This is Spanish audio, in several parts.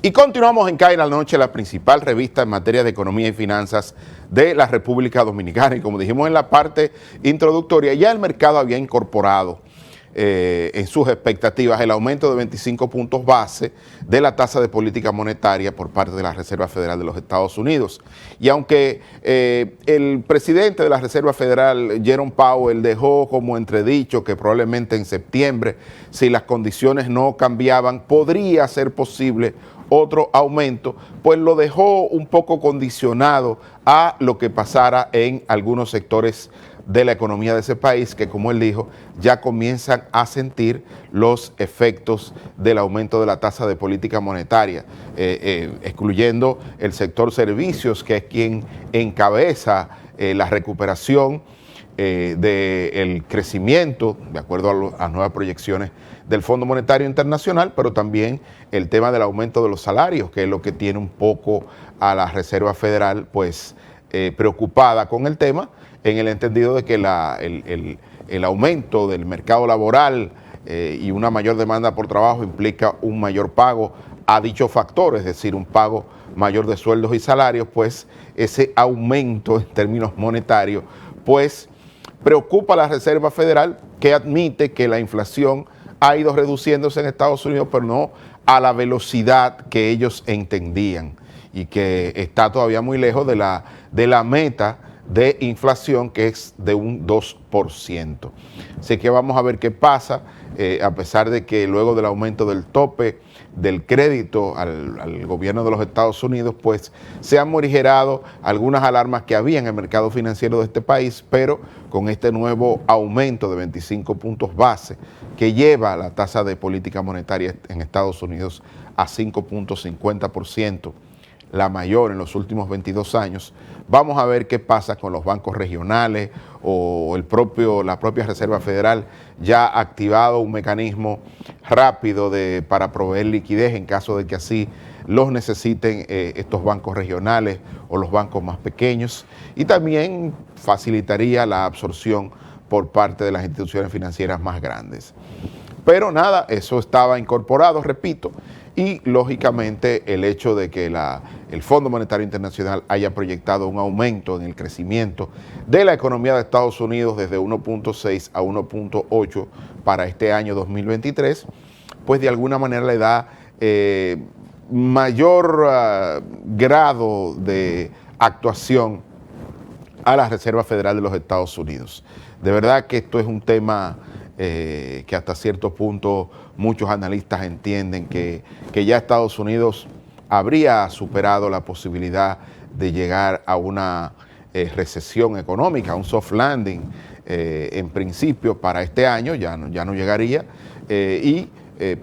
Y continuamos en CAE en la noche, la principal revista en materia de economía y finanzas de la República Dominicana. Y como dijimos en la parte introductoria, ya el mercado había incorporado en sus expectativas el aumento de 25 puntos base de la tasa de política monetaria por parte de la Reserva Federal de los Estados Unidos. Y aunque el presidente de la Reserva Federal, Jerome Powell, dejó como entredicho que probablemente en septiembre, si las condiciones no cambiaban, podría ser posible otro aumento, pues lo dejó un poco condicionado a lo que pasara en algunos sectores de la economía de ese país, que como él dijo, ya comienzan a sentir los efectos del aumento de la tasa de política monetaria, excluyendo el sector servicios, que es quien encabeza la recuperación del crecimiento, de acuerdo a las nuevas proyecciones del Fondo Monetario Internacional, pero también el tema del aumento de los salarios, que es lo que tiene un poco a la Reserva Federal pues preocupada con el tema, en el entendido de que el aumento del mercado laboral y una mayor demanda por trabajo implica un mayor pago a dicho factor, es decir, un pago mayor de sueldos y salarios, pues ese aumento en términos monetarios, pues preocupa a la Reserva Federal, que admite que la inflación ha ido reduciéndose en Estados Unidos, pero no a la velocidad que ellos entendían y que está todavía muy lejos de la meta de inflación, que es de un 2%. Así que vamos a ver qué pasa, a pesar de que luego del aumento del tope del crédito al gobierno de los Estados Unidos, pues se han morigerado algunas alarmas que había en el mercado financiero de este país, pero con este nuevo aumento de 25 puntos base que lleva la tasa de política monetaria en Estados Unidos a 5.50%, la mayor en los últimos 22 años, vamos a ver qué pasa con los bancos regionales o la propia Reserva Federal ya ha activado un mecanismo rápido para proveer liquidez en caso de que así los necesiten estos bancos regionales o los bancos más pequeños, y también facilitaría la absorción por parte de las instituciones financieras más grandes. Pero nada, eso estaba incorporado, repito, y lógicamente el hecho de que el Fondo Monetario Internacional haya proyectado un aumento en el crecimiento de la economía de Estados Unidos desde 1.6 a 1.8 para este año 2023, pues de alguna manera le da mayor grado de actuación a la Reserva Federal de los Estados Unidos. De verdad que esto es un tema que hasta cierto punto muchos analistas entienden que ya Estados Unidos habría superado la posibilidad de llegar a una recesión económica, un soft landing en principio para este año, ya no llegaría, y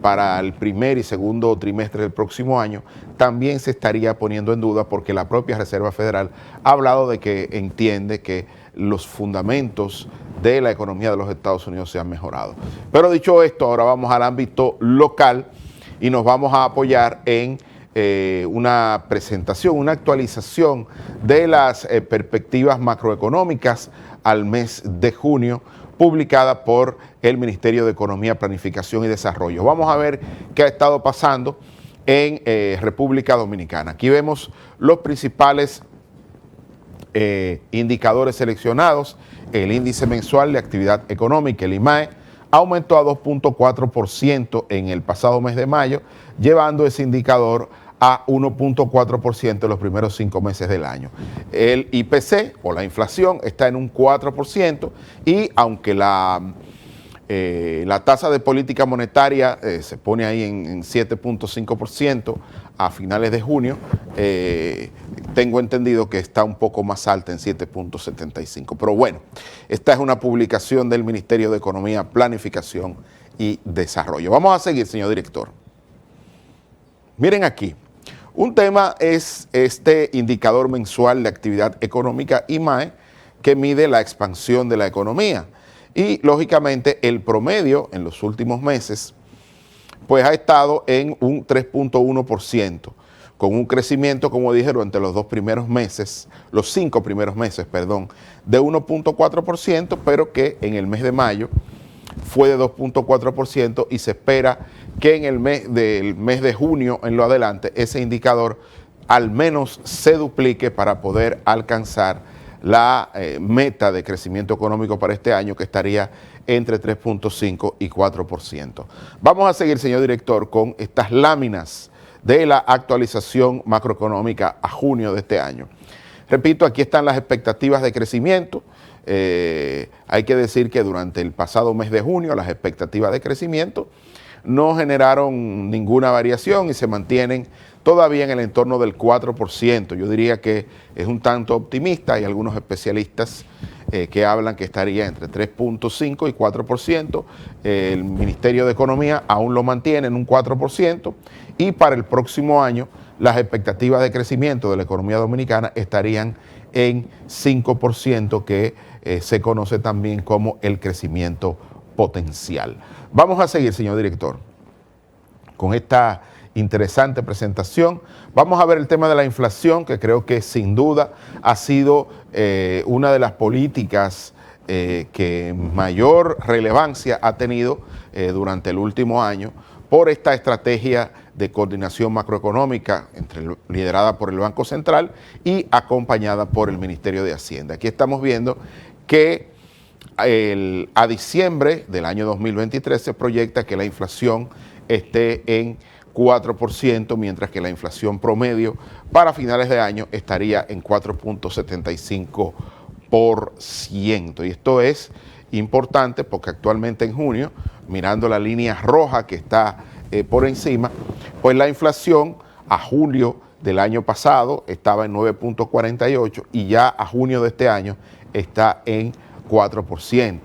para el primer y segundo trimestre del próximo año también se estaría poniendo en duda, porque la propia Reserva Federal ha hablado de que entiende que los fundamentos de la economía de los Estados Unidos se han mejorado. Pero dicho esto, ahora vamos al ámbito local y nos vamos a apoyar en una presentación, una actualización de las perspectivas macroeconómicas al mes de junio, publicada por el Ministerio de Economía, Planificación y Desarrollo. Vamos a ver qué ha estado pasando en República Dominicana. Aquí vemos los principales indicadores seleccionados. El índice mensual de actividad económica, el IMAE, aumentó a 2.4% en el pasado mes de mayo, llevando ese indicador a 1.4% en los primeros 5 meses del año. El IPC, o la inflación, está en un 4%, y aunque la tasa de política monetaria se pone ahí en 7.5% a finales de junio, tengo entendido que está un poco más alta en 7.75%. Pero bueno, esta es una publicación del Ministerio de Economía, Planificación y Desarrollo. Vamos a seguir, señor director. Miren aquí, un tema es este indicador mensual de actividad económica, IMAE, que mide la expansión de la economía. Y lógicamente el promedio en los últimos meses pues ha estado en un 3.1%, con un crecimiento, como dije, durante los 5 primeros meses, de 1.4%, pero que en el mes de mayo fue de 2.4% y se espera que en el mes de junio en lo adelante ese indicador al menos se duplique para poder alcanzar la meta de crecimiento económico para este año, que estaría entre 3.5 y 4%. Vamos a seguir, señor director, con estas láminas de la actualización macroeconómica a junio de este año. Repito, aquí están las expectativas de crecimiento. Hay que decir que durante el pasado mes de junio las expectativas de crecimiento no generaron ninguna variación y se mantienen todavía en el entorno del 4%. Yo diría que es un tanto optimista. Hay algunos especialistas que hablan que estaría entre 3.5 y 4%. El Ministerio de Economía aún lo mantiene en un 4%. Y para el próximo año las expectativas de crecimiento de la economía dominicana estarían en 5%, que se conoce también como el crecimiento potencial. Vamos a seguir, señor director, con esta interesante presentación. Vamos a ver el tema de la inflación, que creo que sin duda ha sido una de las políticas que mayor relevancia ha tenido durante el último año por esta estrategia de coordinación macroeconómica liderada por el Banco Central y acompañada por el Ministerio de Hacienda. Aquí estamos viendo que a diciembre del año 2023 se proyecta que la inflación esté en 4%, mientras que la inflación promedio para finales de año estaría en 4.75%. Y esto es importante porque actualmente en junio, mirando la línea roja que está por encima, pues la inflación a julio del año pasado estaba en 9.48 y ya a junio de este año está en 4%.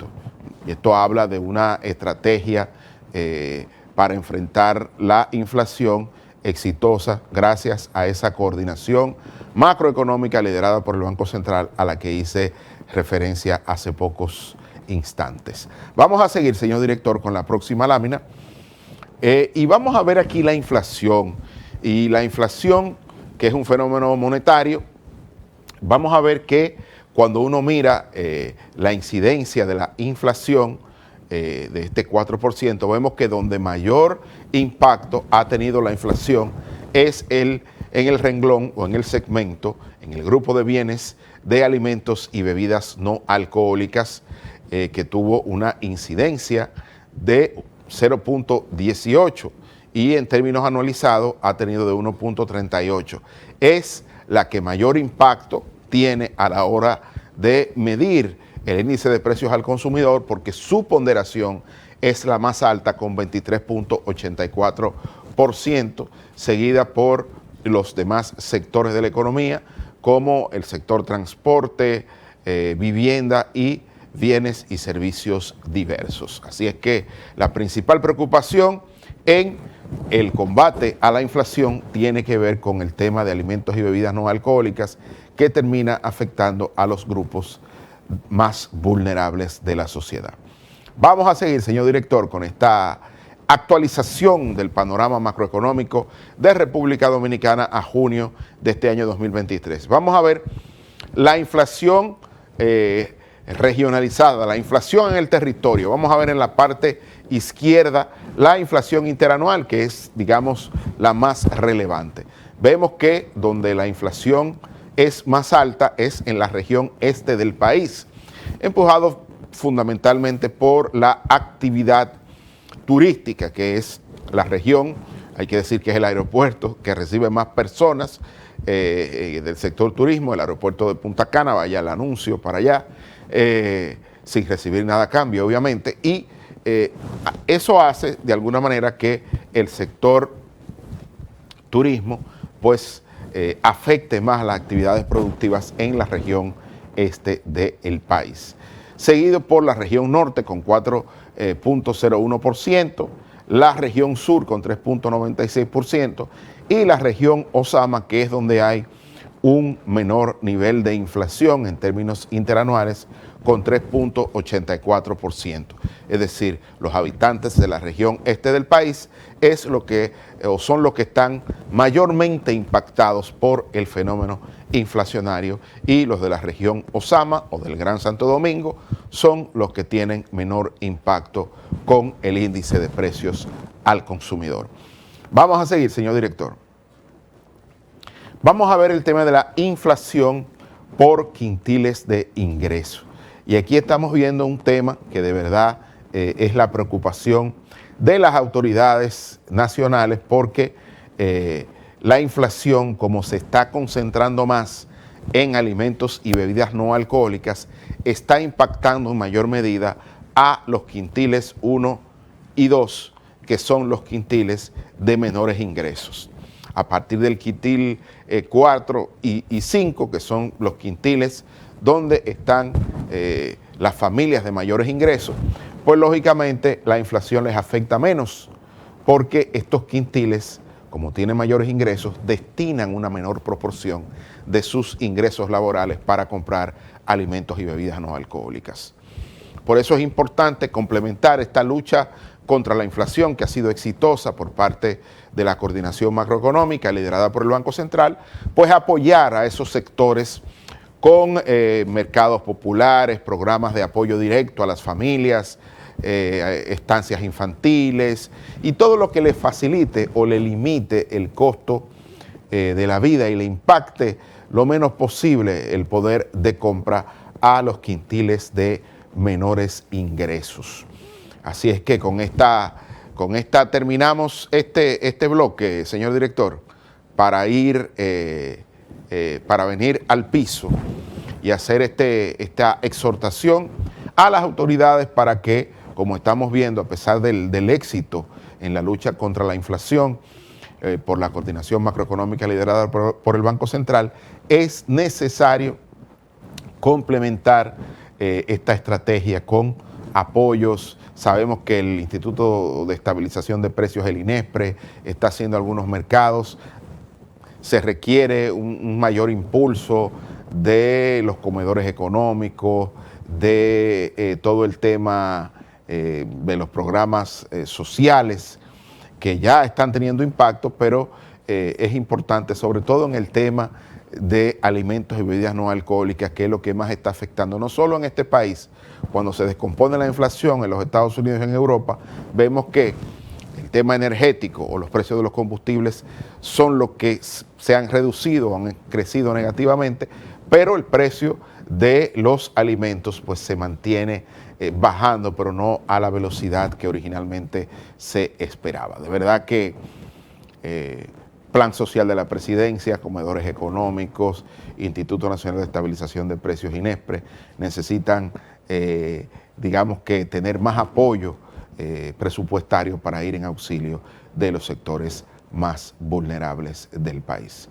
Y esto habla de una estrategia para enfrentar la inflación exitosa gracias a esa coordinación macroeconómica liderada por el Banco Central a la que hice referencia hace pocos instantes. Vamos a seguir, señor director, con la próxima lámina y vamos a ver aquí la inflación. Y la inflación, que es un fenómeno monetario, vamos a ver que cuando uno mira la incidencia de la inflación de este 4%, vemos que donde mayor impacto ha tenido la inflación es en el renglón o en el segmento, en el grupo de bienes de alimentos y bebidas no alcohólicas, que tuvo una incidencia de 0.18 y en términos anualizados ha tenido de 1.38. Es la que mayor impacto tiene a la hora de medir el índice de precios al consumidor, porque su ponderación es la más alta con 23.84%, seguida por los demás sectores de la economía, como el sector transporte, vivienda y bienes y servicios diversos. Así es que la principal preocupación en el combate a la inflación tiene que ver con el tema de alimentos y bebidas no alcohólicas, que termina afectando a los grupos más vulnerables de la sociedad. Vamos a seguir, señor director, con esta actualización del panorama macroeconómico de República Dominicana a junio de este año 2023. Vamos a ver la inflación regionalizada, la inflación en el territorio. Vamos a ver en la parte izquierda la inflación interanual, que es, digamos, la más relevante. Vemos que donde la inflación es más alta es en la región este del país, empujado fundamentalmente por la actividad turística, que es la región, hay que decir que es el aeropuerto que recibe más personas del sector turismo, el aeropuerto de Punta Cana, vaya el anuncio para allá, sin recibir nada a cambio, obviamente, y eso hace de alguna manera que el sector turismo, pues, afecte más las actividades productivas en la región este del país. Seguido por la región norte con 4.01%, la región sur con 3.96% y la región Osama, que es donde hay un menor nivel de inflación en términos interanuales, con 3.84%. Es decir, los habitantes de la región este del país son los que están mayormente impactados por el fenómeno inflacionario, y los de la región Osama o del Gran Santo Domingo son los que tienen menor impacto con el índice de precios al consumidor. Vamos a seguir, señor director. Vamos a ver el tema de la inflación por quintiles de ingreso. Y aquí estamos viendo un tema que de verdad es la preocupación de las autoridades nacionales, porque la inflación, como se está concentrando más en alimentos y bebidas no alcohólicas, está impactando en mayor medida a los quintiles 1 y 2, que son los quintiles de menores ingresos. A partir del quintil 4 y 5, que son los quintiles donde están las familias de mayores ingresos, pues lógicamente la inflación les afecta menos, porque estos quintiles, como tienen mayores ingresos, destinan una menor proporción de sus ingresos laborales para comprar alimentos y bebidas no alcohólicas. Por eso es importante complementar esta lucha contra la inflación, que ha sido exitosa por parte de la Coordinación Macroeconómica liderada por el Banco Central, pues apoyar a esos sectores con mercados populares, programas de apoyo directo a las familias, estancias infantiles y todo lo que le facilite o le limite el costo de la vida y le impacte lo menos posible el poder de compra a los quintiles de menores ingresos. Así es que con esta terminamos este bloque, señor director, para venir al piso y hacer esta exhortación a las autoridades para que, como estamos viendo, a pesar del éxito en la lucha contra la inflación por la Coordinación Macroeconómica liderada por el Banco Central, es necesario complementar esta estrategia con apoyos. Sabemos que el Instituto de Estabilización de Precios, el INESPRE, está haciendo algunos mercados. Se requiere un mayor impulso de los comedores económicos, de todo el tema de los programas sociales que ya están teniendo impacto, pero es importante, sobre todo en el tema de alimentos y bebidas no alcohólicas, que es lo que más está afectando, no solo en este país. Cuando se descompone la inflación en los Estados Unidos y en Europa, vemos que el tema energético o los precios de los combustibles son los que se han reducido, han crecido negativamente, pero el precio de los alimentos pues se mantiene bajando, pero no a la velocidad que originalmente se esperaba. De verdad que Plan Social de la Presidencia, comedores económicos, Instituto Nacional de Estabilización de Precios, INESPRE, necesitan, digamos que, tener más apoyo presupuestario para ir en auxilio de los sectores más vulnerables del país.